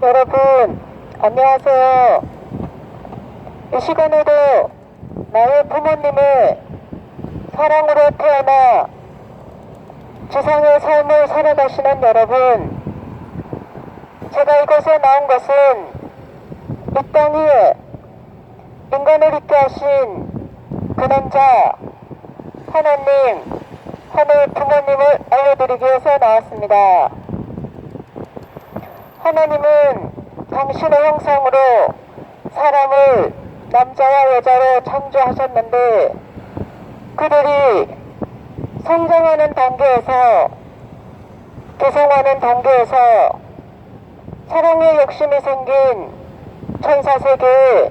여러분, 안녕하세요. 이 시간에도 나의 부모님의 사랑으로 태어나 지상의 삶을 살아가시는 여러분, 제가 이곳에 나온 것은 이 땅 위에 인간을 있게 하신 근원자 하나님, 하늘 부모님을 알려드리기 위해서 나왔습니다. 하나님은 당신의 형상으로 사람을 남자와 여자로 창조하셨는데, 그들이 성장하는 단계에서, 개성하는 단계에서 사랑의 욕심이 생긴 천사세계의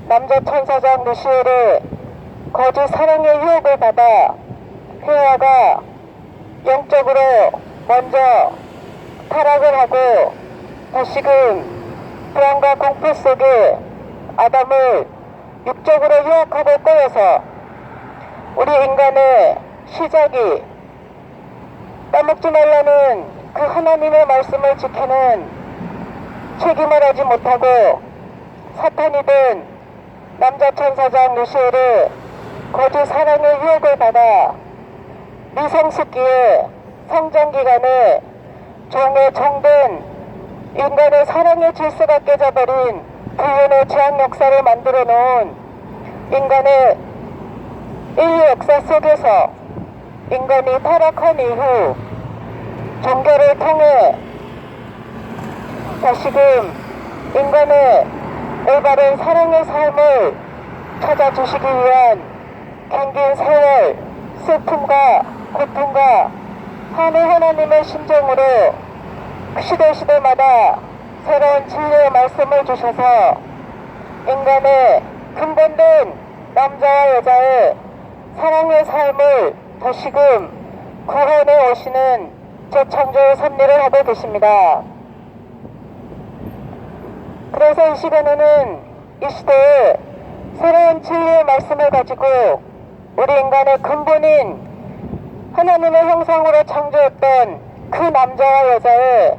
남자 천사장 루시엘의 거짓 사랑의 유혹을 받아 헤아가 영적으로 먼저 타락을 하고 다시금 불안과 공포 속에 아담을 육적으로 유혹하고 꼬여서 우리 인간의 시작이 따먹지 말라는 그 하나님의 말씀을 지키는 책임을 하지 못하고 사탄이든 남자 천사장 루시엘의 거짓 사랑의 유혹을 받아 미성숙기에 성장기간에 종에 정든 인간의 사랑의 질서가 깨져버린 불륜의 죄악 역사를 만들어 놓은 인간의 인류 역사 속에서 인간이 타락한 이후 종교를 통해 다시금 인간의 올바른 사랑의 삶을 찾아주시기 위한 긴긴 세월, 슬픔과 고통과 하나님의 심정으로 시대마다 새로운 진리의 말씀을 주셔서 인간의 근본된 남자와 여자의 사랑의 삶을 다시금 구원해 오시는 재창조의 섭리를 하고 계십니다. 그래서 이 시간에는 이 시대에 새로운 진리의 말씀을 가지고 우리 인간의 근본인 하나님의 형상으로 창조했던 그 남자와 여자의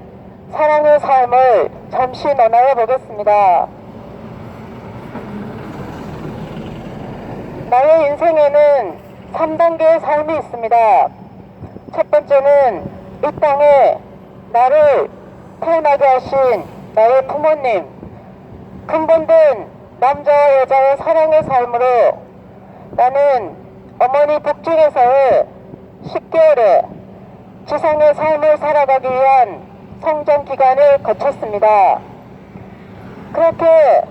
사랑의 삶을 잠시 논하여 보겠습니다. 나의 인생에는 3단계의 삶이 있습니다. 첫 번째는 이 땅에 나를 태어나게 하신 나의 부모님, 근본된 남자와 여자의 사랑의 삶으로 나는 어머니 복중에서의 10개월의 지상의 삶을 살아가기 위한 성장 기간을 거쳤습니다. 그렇게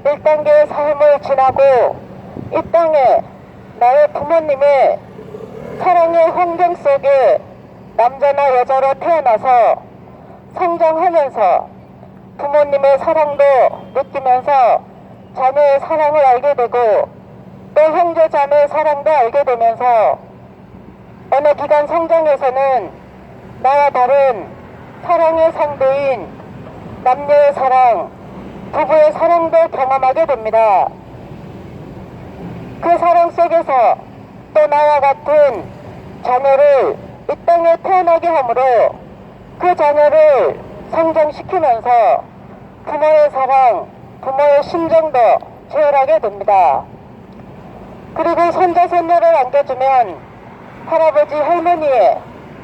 1단계의 삶을 지나고 이 땅에 나의 부모님의 사랑의 환경 속에 남자나 여자로 태어나서 성장하면서 부모님의 사랑도 느끼면서 자녀의 사랑을 알게 되고 또 형제 자매의 사랑도 알게 되면서 어느 기간 성장에서는 나와 다른 사랑의 상대인 남녀의 사랑, 부부의 사랑도 경험하게 됩니다. 그 사랑 속에서 또 나와 같은 자녀를 이 땅에 태어나게 하므로 그 자녀를 성장시키면서 부모의 사랑, 부모의 심정도 체열하게 됩니다. 그리고 손자, 손녀를 안겨주면 할아버지, 할머니의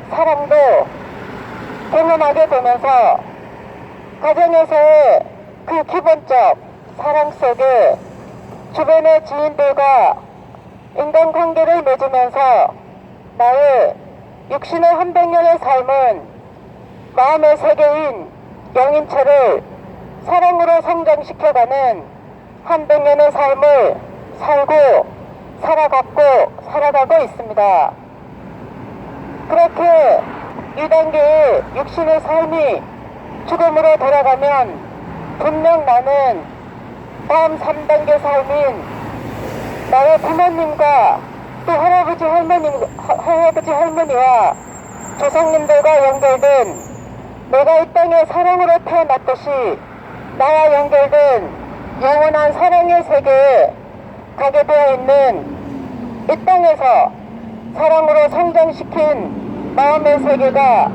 사랑도 경험하게 되면서 가정에서의 그 기본적 사랑 속에 주변의 지인들과 인간관계를 맺으면서 나의 육신의 한백년의 삶은 마음의 세계인 영인체를 사랑으로 성장시켜가는 한백년의 삶을 살아가고 있습니다. 그렇게 2단계의 육신의 삶이 죽음으로 돌아가면 분명 나는 다음 3단계 삶인 나의 부모님과 또 할아버지 할머니와 조상님들과 연결된 내가 이 땅에 사랑으로 태어났듯이 나와 연결된 영원한 사랑의 세계에 가게 되어 있는 이 땅에서 사랑으로 성장시킨 마음의 세계가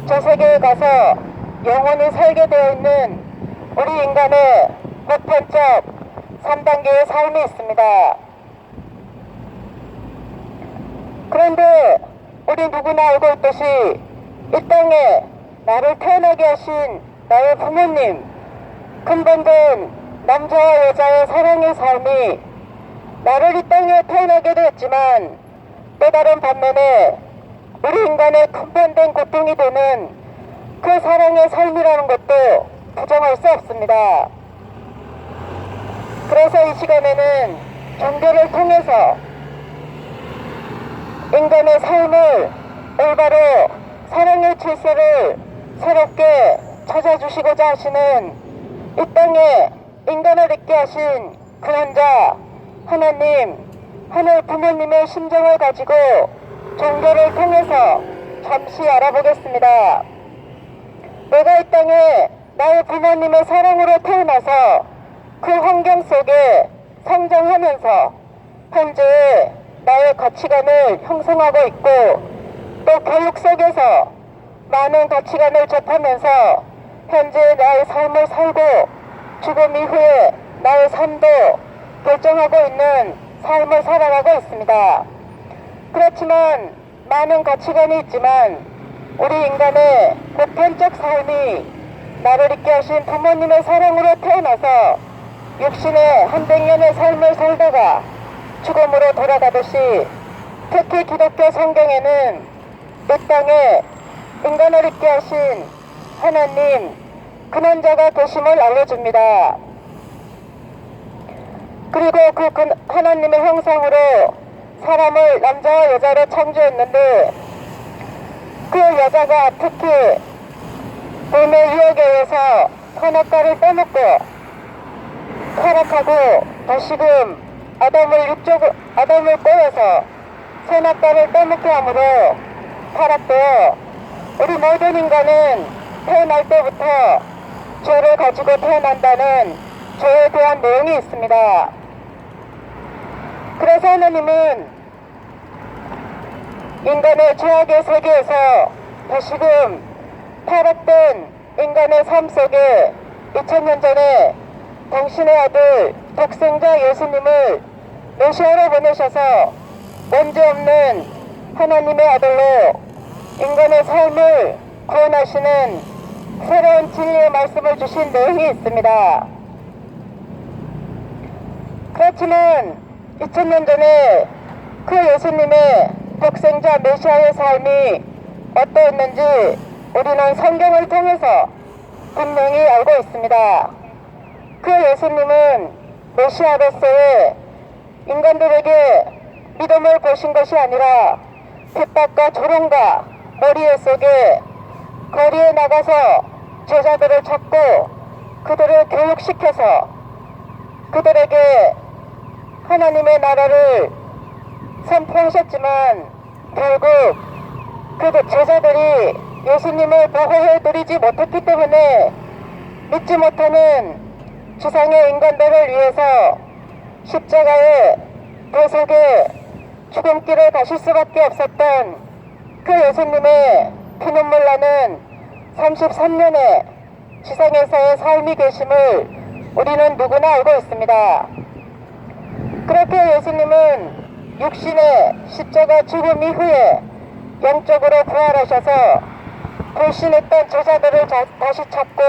저 세계에 가서 영원히 살게 되어 있는 우리 인간의 보편적 3단계의 삶이 있습니다. 그런데 우리 누구나 알고 있듯이 이 땅에 나를 태어나게 하신 나의 부모님, 근본된 남자와 여자의 사랑의 삶이 나를 이 땅에 태어나게 되었지만 또 다른 반면에 우리 인간의 근본된 고통이 되는 그 사랑의 삶이라는 것도 부정할 수 없습니다. 그래서 이 시간에는 종교를 통해서 인간의 삶을 올바로 사랑의 질서를 새롭게 찾아주시고자 하시는 이 땅에 인간을 있게 하신 그 혼자 하나님, 하늘 부모님의 심정을 가지고 종교를 통해서 잠시 알아보겠습니다. 내가 이 땅에 나의 부모님의 사랑으로 태어나서 그 환경 속에 성장하면서 현재 나의 가치관을 형성하고 있고 또 교육 속에서 많은 가치관을 접하면서 현재 나의 삶을 살고 죽음 이후에 나의 삶도 결정하고 있는 삶을 살아가고 있습니다. 그렇지만 많은 가치관이 있지만 우리 인간의 보편적 삶이 나를 있게 하신 부모님의 사랑으로 태어나서 육신의 한백년의 삶을 살다가 죽음으로 돌아가듯이 특히 기독교 성경에는 이 땅에 인간을 있게 하신 하나님 근원자가 계심을 알려줍니다. 그리고 그 하나님의 형상으로 사람을 남자와 여자로 창조했는데 그 여자가 특히 뱀의 유혹에 의해서 선악과를 빼먹고 타락하고 다시금 아담을 꼬여서 선악과를 빼먹게 함으로 타락되어 우리 모든 인간은 태어날 때부터 죄를 가지고 태어난다는 죄에 대한 내용이 있습니다. 그래서 하나님은 인간의 죄악의 세계에서 다시금 타락된 인간의 삶 속에 2000년 전에 당신의 아들 독생자 예수님을 메시아로 보내셔서 문제없는 하나님의 아들로 인간의 삶을 구원하시는 새로운 진리의 말씀을 주신 내용이 있습니다. 그렇지만 2000년 전에 그 예수님의 독생자 메시아의 삶이 어떠했는지 우리는 성경을 통해서 분명히 알고 있습니다. 그 예수님은 메시아로서의 인간들에게 믿음을 보신 것이 아니라 핍박과 조롱과 머리에 속에 거리에 나가서 제자들을 찾고 그들을 교육시켜서 그들에게 하나님의 나라를 선포하셨지만 결국 그 제자들이 예수님을 보호해드리지 못했기 때문에 믿지 못하는 지상의 인간들을 위해서 십자가의 대속의 죽음길을 가실 수밖에 없었던 그 예수님의 피눈물 나는 33년의 지상에서의 삶이 계심을 우리는 누구나 알고 있습니다. 그렇게 예수님은 육신의 십자가 죽음 이후에 영적으로 부활하셔서 불신했던 제자들을 다시 찾고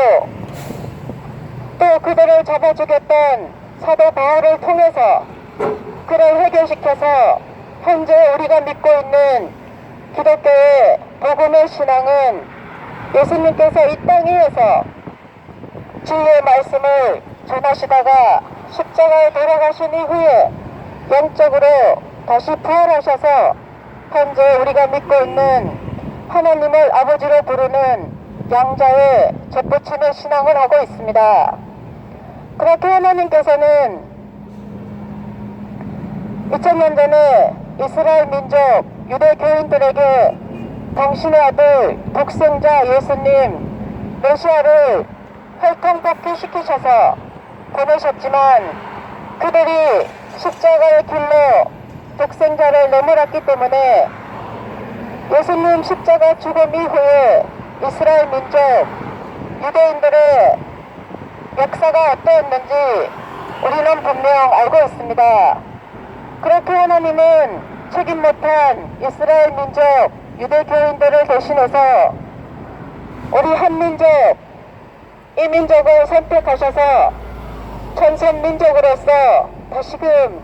또 그들을 잡아주겠던 사도 바울을 통해서 그를 해결시켜서 현재 우리가 믿고 있는 기독교의 복음의 신앙은 예수님께서 이 땅 위에서 진리의 말씀을 전하시다가 십자가에 돌아가신 이후에 영적으로 다시 부활하셔서 현재 우리가 믿고 있는 하나님을 아버지로 부르는 양자의 접붙임의 신앙을 하고 있습니다. 그렇게 하나님께서는 2000년 전에 이스라엘 민족 유대교인들에게 당신의 아들 독생자 예수님 메시아를 혈통복귀시키셔서 보내셨지만 그들이 십자가의 길로 독생자를 내몰았기 때문에 예수님 십자가 죽음 이후에 이스라엘 민족 유대인들의 역사가 어떠했는지 우리는 분명 알고 있습니다. 그렇게 하나님은 책임 못한 이스라엘 민족 유대교인들을 대신해서 우리 한민족, 이 민족을 선택하셔서 천선민족으로서 다시금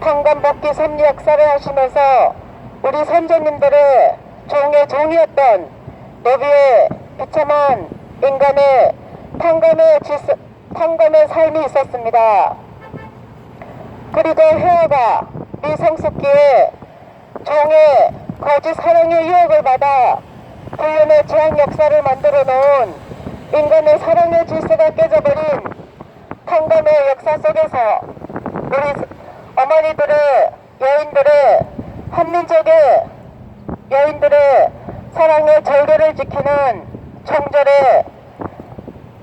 판관복귀 섭리 역사를 하시면서 우리 선조님들의 종의 종이었던 노비의 비참한 인간의 판검의 삶이 있었습니다. 그리고 헤어가 미성숙기에 종의 거짓 사랑의 유혹을 받아 불륜의 재앙 역사를 만들어 놓은 인간의 사랑의 질서가 깨져버린 판검의 역사 속에서 우리 어머니들의 여인들의 한민족의 여인들의 사랑의 절개를 지키는 정절의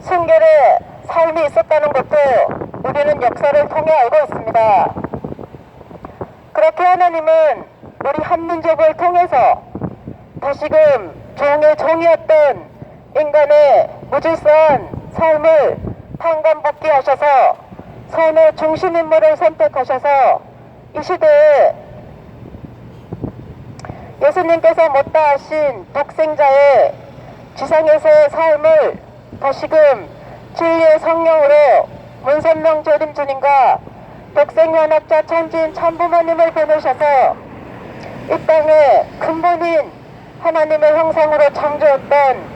순결의 삶이 있었다는 것도 우리는 역사를 통해 알고 있습니다. 그렇게 하나님은 우리 한민족을 통해서 다시금 종의 종이었던 인간의 무질서한 삶을 판관복귀 하셔서 선의 중심인물을 선택하셔서 이 시대에 예수님께서 못다 하신 독생자의 지상에서의 삶을 다시금 진리의 성령으로 문선명 재림 주님과 독생연합자 천지인 참부모님을 보내셔서 이 땅에 근본인 하나님의 형상으로 창조했던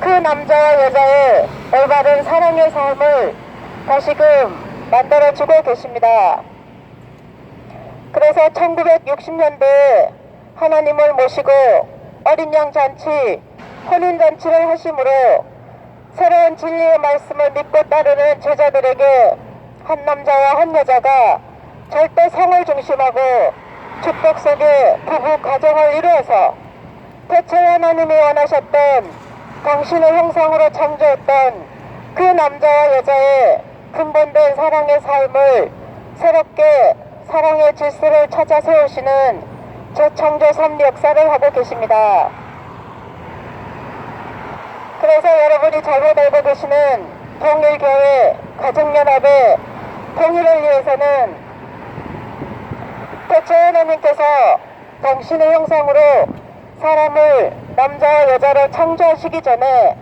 그 남자와 여자의 올바른 사랑의 삶을 다시금 만들어주고 계십니다. 그래서 1960년대에 하나님을 모시고 어린 양 잔치, 혼인 잔치를 하심으로 새로운 진리의 말씀을 믿고 따르는 제자들에게 한 남자와 한 여자가 절대 성을 중심하고 축복 속에 부부 가정을 이루어서 대체 하나님이 원하셨던 당신의 형상으로 창조했던 그 남자와 여자의 근본된 사랑의 삶을 새롭게 사랑의 질서를 찾아 세우시는 재창조 섭리 역사를 하고 계십니다. 그래서 여러분이 잘못 알고 계시는 통일교회 가정연합의 통일을 위해서는 대체 하나님께서 당신의 형상으로 사람을 남자와 여자로 창조하시기 전에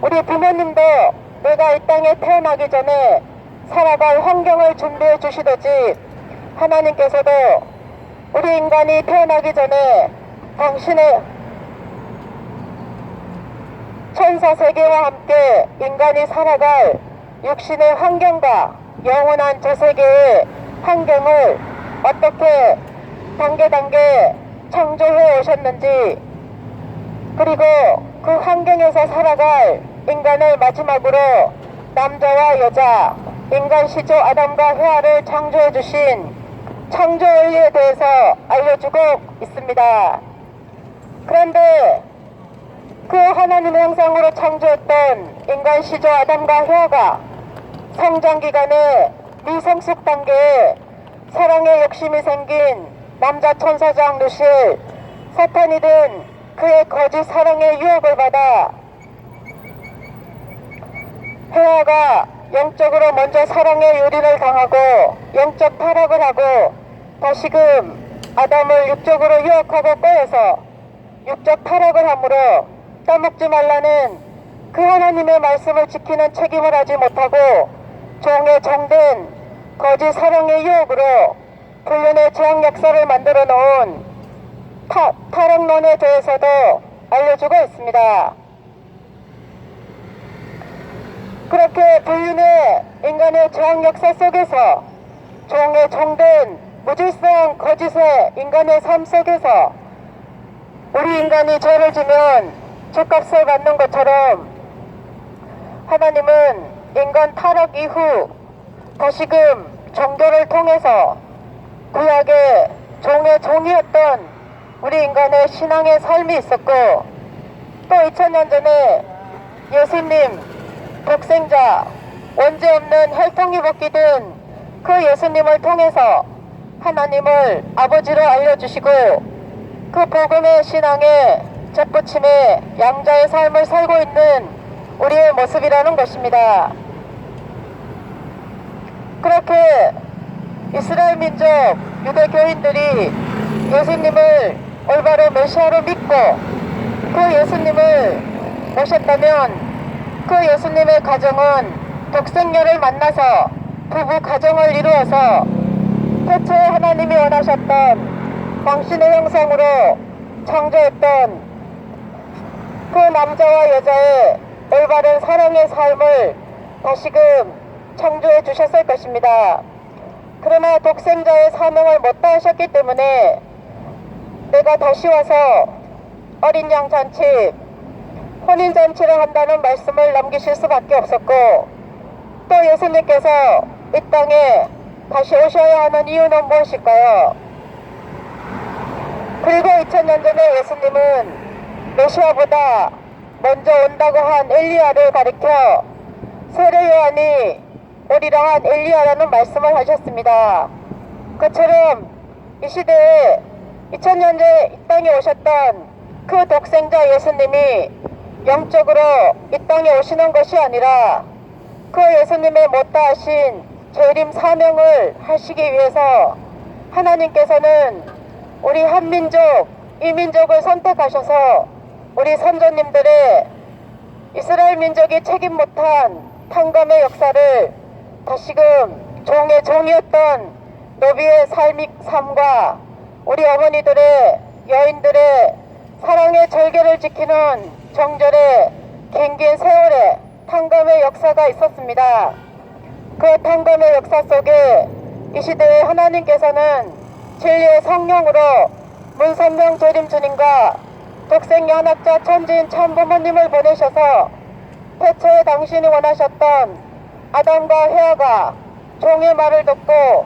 우리 부모님도 내가 이 땅에 태어나기 전에 살아갈 환경을 준비해 주시듯이 하나님께서도 우리 인간이 태어나기 전에 당신의 천사 세계와 함께 인간이 살아갈 육신의 환경과 영원한 저 세계의 환경을 어떻게 단계 창조해 오셨는지, 그리고 그 환경에서 살아갈 인간을 마지막으로 남자와 여자, 인간 시조 아담과 헤아를 창조해 주신 창조 원리에 대해서 알려주고 있습니다. 그런데 그 하나님의 형상으로 창조했던 인간 시조 아담과 헤아가 성장 기간에 미성숙 단계에 사랑의 욕심이 생긴 남자 천사장 루시엘, 사탄이 든 그의 거짓 사랑의 유혹을 받아 헤아가 영적으로 먼저 사랑의 유린을 당하고 영적 타락을 하고 다시금 아담을 육적으로 유혹하고 꼬여서 육적 타락을 함으로 따먹지 말라는 그 하나님의 말씀을 지키는 책임을 하지 못하고 종의 정된 거짓 사랑의 유혹으로 불륜의 재앙 역사를 만들어 놓은 타락론에 대해서도 알려주고 있습니다. 그렇게 불륜의 인간의 재앙 역사 속에서 종의 정된 무질서한 거짓의 인간의 삶 속에서 우리 인간이 죄를 지면 죄값을 받는 것처럼 하나님은 인간 타락 이후 다시금 종교를 통해서 구약의 종의 종이었던 우리 인간의 신앙의 삶이 있었고, 또 2000년 전에 예수님 독생자 원죄 없는 혈통이 벗기든 그 예수님을 통해서 하나님을 아버지로 알려주시고 그 복음의 신앙에 접붙임에 양자의 삶을 살고 있는 우리의 모습이라는 것입니다. 그렇게 이스라엘 민족 유대교인들이 예수님을 올바로 메시아로 믿고 그 예수님을 모셨다면 그 예수님의 가정은 독생녀를 만나서 부부 가정을 이루어서 태초에 하나님이 원하셨던 당신의 형상으로 창조했던 그 남자와 여자의 올바른 사랑의 삶을 다시금 창조해 주셨을 것입니다. 그러나 독생자의 사명을 못 다하셨기 때문에 내가 다시 와서 어린 양 잔치, 혼인 잔치를 한다는 말씀을 남기실 수밖에 없었고, 또 예수님께서 이 땅에 다시 오셔야 하는 이유는 무엇일까요? 그리고 2000년 전에 예수님은 메시아보다 먼저 온다고 한 엘리야를 가리켜 세례 요한이 오리라 한 엘리야라는 말씀을 하셨습니다. 그처럼 이 시대에 2000년 전에 이 땅에 오셨던 그 독생자 예수님이 영적으로 이 땅에 오시는 것이 아니라 그 예수님의 못다하신 재림 사명을 하시기 위해서 하나님께서는 우리 한민족, 이민족을 선택하셔서 우리 선조님들의 이스라엘 민족이 책임 못한 탕감의 역사를 다시금 종의 종이었던 노비의 삶과 우리 어머니들의 여인들의 사랑의 절개를 지키는 정절의 긴긴 세월에 탕감의 역사가 있었습니다. 그 탕감의 역사 속에 이 시대에 하나님께서는 진리의 성령으로 문선명 재림 주님과 독생 연합자 천지인 참부모님을 보내셔서 태초에 당신이 원하셨던 아담과 헤아가 종의 말을 듣고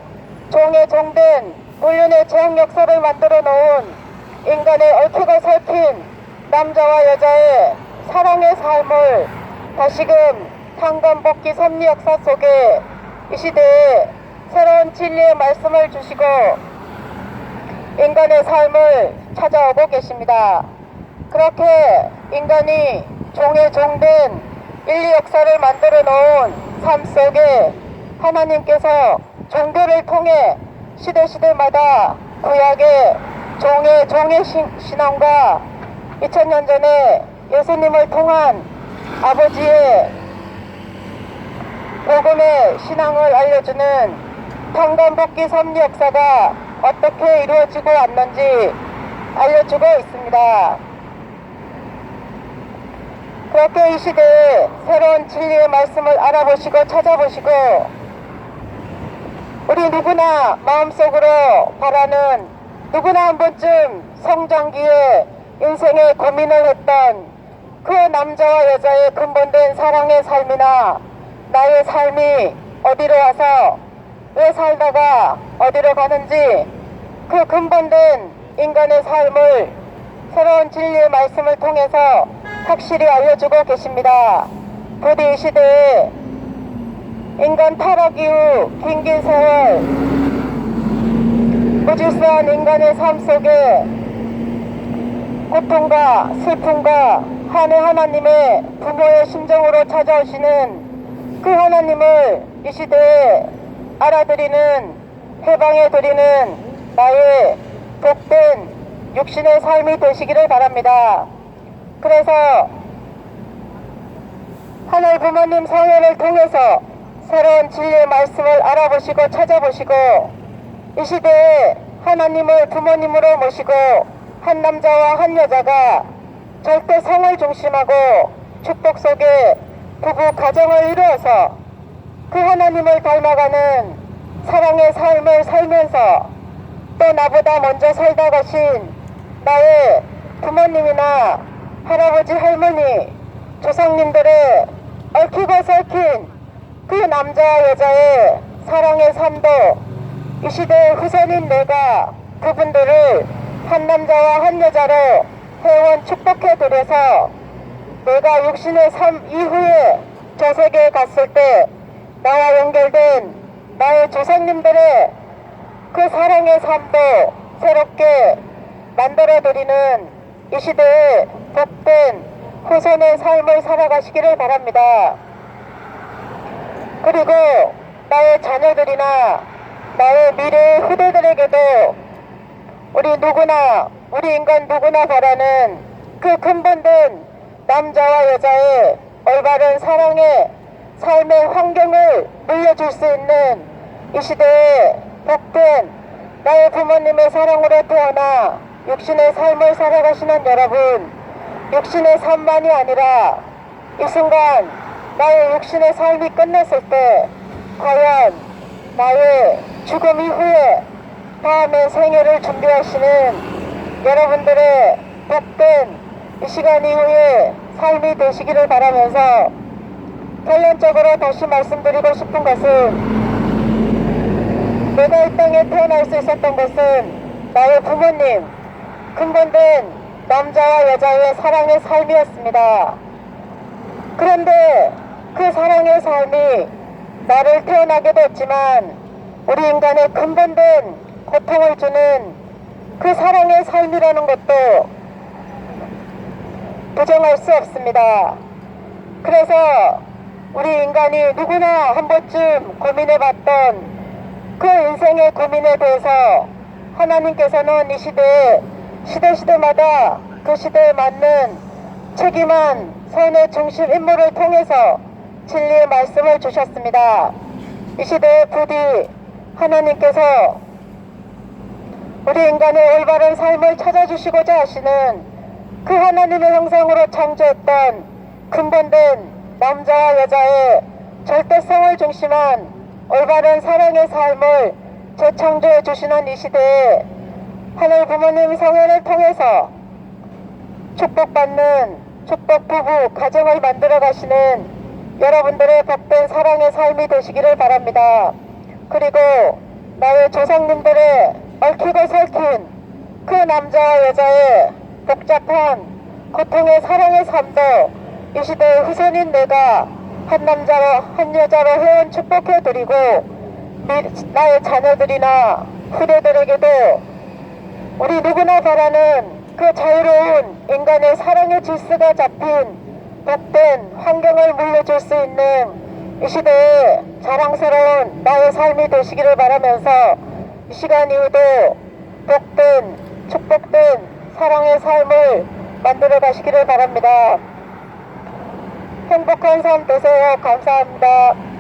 종의 종된 불륜의 재앙 역사를 만들어 놓은 인간의 얽히고 설킨 남자와 여자의 사랑의 삶을 다시금 탕감복귀 섭리 역사 속에 이 시대에 새로운 진리의 말씀을 주시고 인간의 삶을 찾아오고 계십니다. 그렇게 인간이 종의 종된 인류 역사를 만들어 놓은 삶 속에 하나님께서 종교를 통해 시대마다 구약의 종의 신앙과 2000년 전에 예수님을 통한 아버지의 복음의 신앙을 알려주는 탕감복귀 섭리 역사가 어떻게 이루어지고 왔는지 알려주고 있습니다. 그렇게 이 시대에 새로운 진리의 말씀을 알아보시고 찾아보시고 우리 누구나 마음속으로 바라는 누구나 한 번쯤 성장기에 인생의 고민을 했던 그 남자와 여자의 근본된 사랑의 삶이나 나의 삶이 어디로 와서 왜 살다가 어디로 가는지 그 근본된 인간의 삶을 새로운 진리의 말씀을 통해서 확실히 알려주고 계십니다. 부디 이 시대에 인간 타락 이후 긴긴 세월 무질서한 인간의 삶 속에 고통과 슬픔과 한해 하나님의 부모의 심정으로 찾아오시는 그 하나님을 이 시대에 알아드리는 해방해드리는 나의 복된 육신의 삶이 되시기를 바랍니다. 그래서 하늘 부모님 성회를 통해서 새로운 진리의 말씀을 알아보시고 찾아보시고 이 시대에 하나님을 부모님으로 모시고 한 남자와 한 여자가 절대 성을 중심하고 축복 속에 부부 가정을 이루어서 그 하나님을 닮아가는 사랑의 삶을 살면서 또 나보다 먼저 살다 가신 나의 부모님이나 할아버지 할머니 조상님들의 얽히고 설킨 그 남자와 여자의 사랑의 삶도 이 시대의 후손인 내가 그분들을 한 남자와 한 여자로 회원 축복해 드려서 내가 육신의 삶 이후에 저 세계에 갔을 때 나와 연결된 나의 조상님들의 그 사랑의 삶도 새롭게 만들어드리는 이 시대의 복된 후손의 삶을 살아가시기를 바랍니다. 그리고 나의 자녀들이나 나의 미래 후대들에게도 우리 누구나, 우리 인간 누구나 바라는 그 근본된 남자와 여자의 올바른 사랑의 삶의 환경을 물려줄 수 있는 이 시대에 복된 나의 부모님의 사랑으로 태어나 육신의 삶을 살아가시는 여러분, 육신의 삶만이 아니라 이 순간 나의 육신의 삶이 끝났을 때 과연 나의 죽음 이후에 다음의 생애를 준비하시는 여러분들의 복된 이 시간 이후에 삶이 되시기를 바라면서 결론적으로 다시 말씀드리고 싶은 것은 내가 이 땅에 태어날 수 있었던 것은 나의 부모님, 근본된 남자와 여자의 사랑의 삶이었습니다. 그런데 그 사랑의 삶이 나를 태어나게도 했지만 우리 인간의 근본된 고통을 주는 그 사랑의 삶이라는 것도 부정할 수 없습니다. 그래서 우리 인간이 누구나 한 번쯤 고민해봤던 그 인생의 고민에 대해서 하나님께서는 이 시대에 시대마다 그 시대에 맞는 책임한 선의 중심 인물을 통해서 진리의 말씀을 주셨습니다. 이 시대에 부디 하나님께서 우리 인간의 올바른 삶을 찾아주시고자 하시는 그 하나님의 형상으로 창조했던 근본된 남자와 여자의 절대성을 중심한 올바른 사랑의 삶을 재창조해 주시는 이 시대에 하늘 부모님 성현을 통해서 축복받는 축복 부부 가정을 만들어 가시는 여러분들의 복된 사랑의 삶이 되시기를 바랍니다. 그리고 나의 조상님들의 얽히고 설킨 그 남자와 여자의 복잡한 고통의 사랑의 삶도 이 시대의 후손인 내가 한 남자로 한 여자로 회원 축복해드리고 나의 자녀들이나 후대들에게도 우리 누구나 바라는 그 자유로운 인간의 사랑의 질서가 잡힌 복된 환경을 물려줄 수 있는 이 시대에 자랑스러운 나의 삶이 되시기를 바라면서 이 시간 이후도 복된 축복된 사랑의 삶을 만들어 가시기를 바랍니다. 행복한 삶 되세요. 감사합니다.